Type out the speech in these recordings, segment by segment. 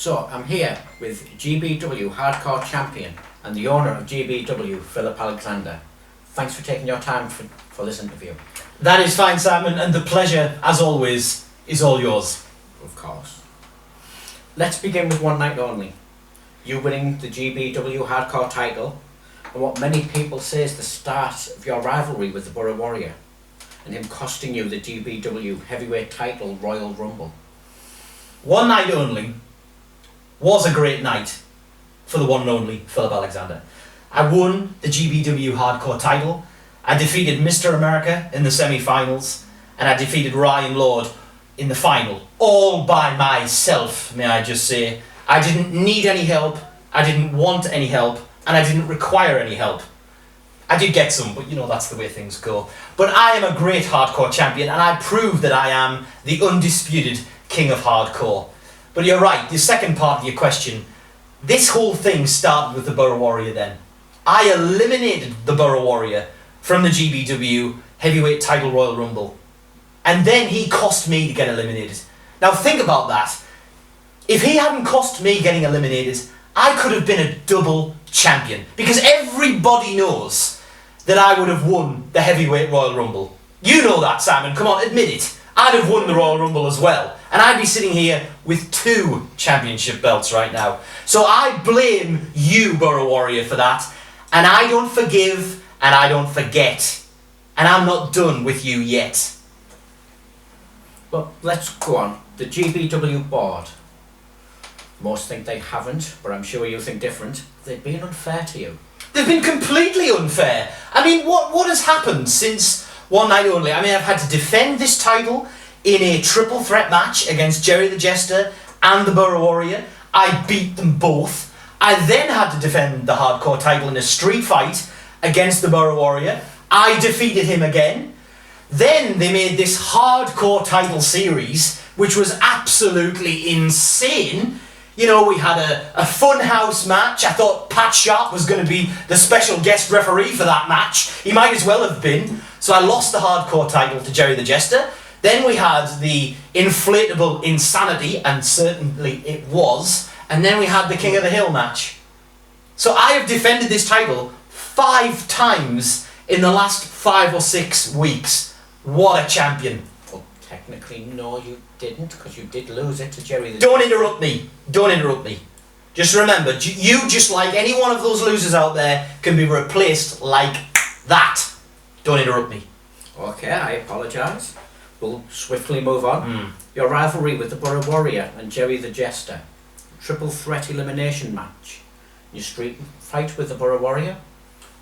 So I'm here with GBW Hardcore Champion and the owner of GBW, Phillip Alexander. Thanks for taking your time for this interview. That is fine, Simon, and the pleasure, as always, is all yours. Of course. Let's begin with one night only. You winning the GBW Hardcore title and what many people say is the start of your rivalry with the Borough Warrior and him costing you the GBW Heavyweight title Royal Rumble. One night only was a great night for the one and only Phillip Alexander. I won the GBW Hardcore title, I defeated Mr. America in the semi-finals, and I defeated Ryan Lord in the final, all by myself, may I just say. I didn't need any help, I didn't want any help, and I didn't require any help. I did get some, but you know that's the way things go. But I am a great hardcore champion, and I proved that I am the undisputed king of hardcore. But you're right, the second part of your question, this whole thing started with the Borough Warrior then. I eliminated the Borough Warrior from the GBW Heavyweight Title Royal Rumble. And then he cost me to get eliminated. Now think about that. If he hadn't cost me getting eliminated, I could have been a double champion. Because everybody knows that I would have won the Heavyweight Royal Rumble. You know that, Simon, come on, admit it. I'd have won the Royal Rumble as well. And I'd be sitting here with 2 championship belts right now. So I blame you, Borough Warrior, for that. And I don't forgive and I don't forget. And I'm not done with you yet. But let's go on. The GBW board. Most think they haven't, but I'm sure you think different. They've been unfair to you. They've been completely unfair. I mean, what has happened since one night only? I mean, I've had to defend this title in a triple threat match against Jerry the Jester and the Borough Warrior. I beat them both. I then had to defend the hardcore title in a street fight against the Borough Warrior. I defeated him again. Then they made this hardcore title series, which was absolutely insane. You know, we had a fun house match. I thought Pat Sharp was going to be the special guest referee for that match. He might as well have been. So I lost the hardcore title to Jerry the Jester. Then we had the inflatable insanity, and certainly it was. And then we had the King of the Hill match. So I have defended this title 5 times in the last 5 or 6 weeks. What a champion. Well, technically, no, you didn't, because you did lose it to Jerry the Don't interrupt me. Don't interrupt me. Just remember, you, just like any one of those losers out there, can be replaced like that. Don't interrupt me. Okay, I apologise. We'll swiftly move on. Your rivalry with the Borough Warrior and Jerry the Jester. Triple threat elimination match. Your street fight with the Borough Warrior.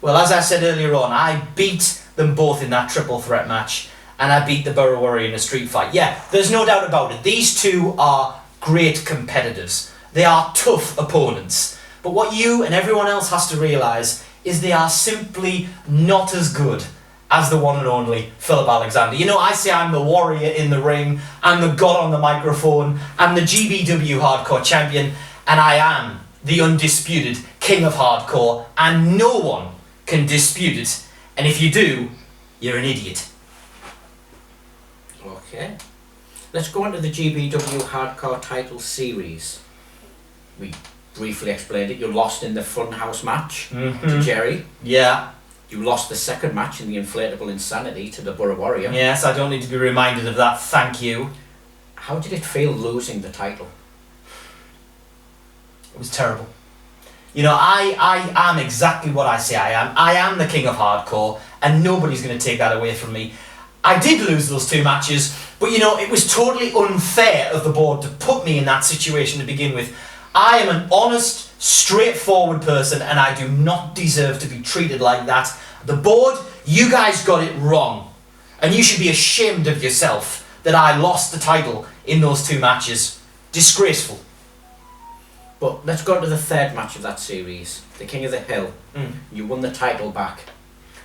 Well, as I said earlier on, I beat them both in that triple threat match, and I beat the Borough Warrior in a street fight. Yeah, there's no doubt about it. These two are great competitors. They are tough opponents. But what you and everyone else has to realise is they are simply not as good as the one and only Phillip Alexander. You know, I say I'm the warrior in the ring, I'm the god on the microphone, I'm the GBW Hardcore Champion, and I am the undisputed king of hardcore, and no one can dispute it. And if you do, you're an idiot. Okay. Let's go into the GBW Hardcore title series. We briefly explained it. You lost in the Funhouse match to Jerry. Yeah. You lost the second match in the inflatable insanity to the Borough Warrior. Yes, I don't need to be reminded of that, thank you. How did it feel losing the title? It was terrible. You know, I am exactly what I say I am. I am the king of hardcore, and nobody's going to take that away from me. I did lose those 2 matches, but you know, it was totally unfair of the board to put me in that situation to begin with. I am an honest, straightforward person, and I do not deserve to be treated like that. The board, you guys got it wrong, and you should be ashamed of yourself that I lost the title in those 2 matches. Disgraceful. But let's go to the third match of that series, the King of the Hill. You won the title back.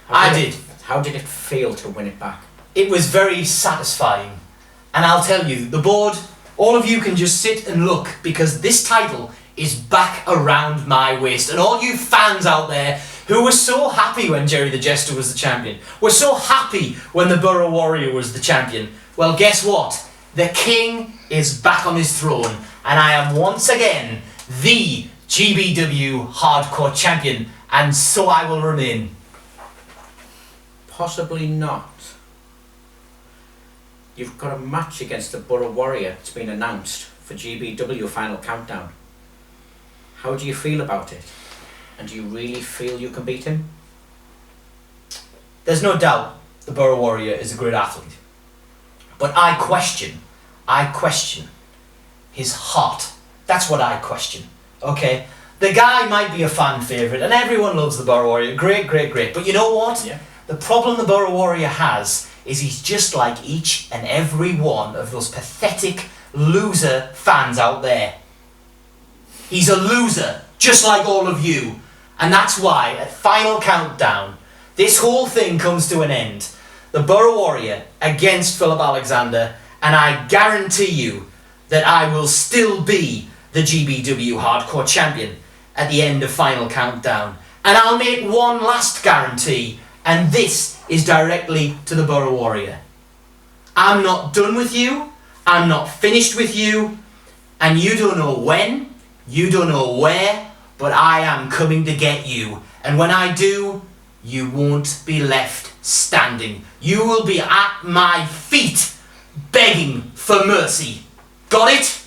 How did it feel to win it back? It was very satisfying. And I'll tell you, the board, all of you can just sit and look, because this title is back around my waist. And all you fans out there who were so happy when Jerry the Jester was the champion, were so happy when the Borough Warrior was the champion, well, guess what? The king is back on his throne, and I am once again the GBW Hardcore Champion, and so I will remain. Possibly not. You've got a match against the Borough Warrior. It's been announced for GBW Final Countdown. How do you feel about it? And do you really feel you can beat him? There's no doubt the Borough Warrior is a great athlete. But I question his heart. That's what I question. Okay? The guy might be a fan favourite and everyone loves the Borough Warrior. Great. But you know what? Yeah. The problem the Borough Warrior has is he's just like each and every one of those pathetic loser fans out there. He's a loser, just like all of you. And that's why, at Final Countdown, this whole thing comes to an end. The Borough Warrior against Phillip Alexander, and I guarantee you that I will still be the GBW Hardcore Champion at the end of Final Countdown. And I'll make one last guarantee, and this is directly to the Borough Warrior. I'm not done with you, I'm not finished with you, and you don't know when, you don't know where, but I am coming to get you. And when I do, you won't be left standing. You will be at my feet, begging for mercy. Got it?